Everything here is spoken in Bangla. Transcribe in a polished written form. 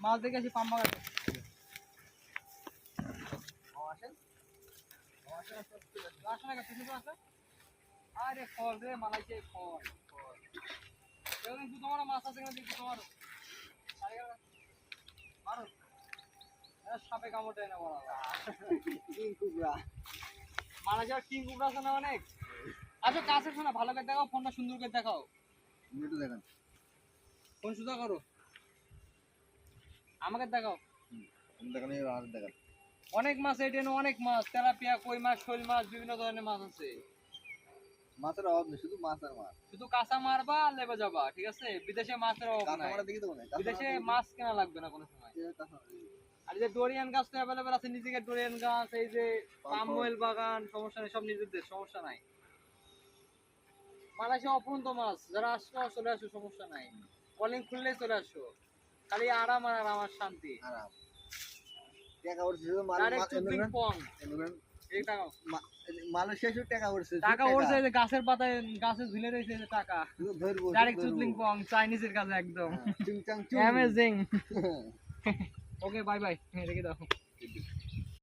মাছ দেখে আসি পাম্বা গাছে। আরে ফল রে মালাইছে ফল তোমার মাছ আছে কিনা দেখি তোমার মারো সাপে কামড় দেয় না বড় কিং কুবরা মালাইছে কিং কুবরা আছে না অনেক। আচ্ছা কাছে শোনা ভালো করে দেখাও ফোনটা সুন্দর করে দেখাও একটু দেখেন ফোন সুদা করো আমাকে দেখাও দেখেন আর দেখেন অনেক মাছ এই ট্রেনে অনেক মাছ তেলাপিয়া কই মাছ শোল মাছ বিভিন্ন ধরনের মাছ আছে। মাছের অভাব নেই শুধু মাছ আর মাছ শুধু কাঁচা মারবা আর লেবে যাবা ঠিক আছে বিদেশে মাছের অভাব নাই দেখি দেবো না বিদেশে মাছ কেনা লাগবে না কোনো সময়। আর এই যে ডোরিয়ান গাছ তো অ্যাভেলেবেল আছে নিজেকে ডোরিয়ান গাছ এই যে পাম অয়েল বাগান সমস্যা নেই সব নিজেদের সমস্যা নাই। মালয়েশিয়া অপরন্ত মাছ যারা আসছো চলে আসো সমস্যা নাই কলিং খুললেই চলে আসো খালি আরাম আর আরাম আর শান্তি। আরাম টাকা উঠছে ডাইরেক্ট চুপিং পং এই টাকা মালয়েশিয়া শুধু টাকা উঠছে টাকা উঠছে যে গাছের পাতায় গাছে ঝুলে রয়েছে যে টাকা ধরবো ডাইরেক্ট চুদলিং পং চাইনিজের কাছে একদম চিং চাং অ্যামেজিং। ওকে বাই বাই রেখে দাও।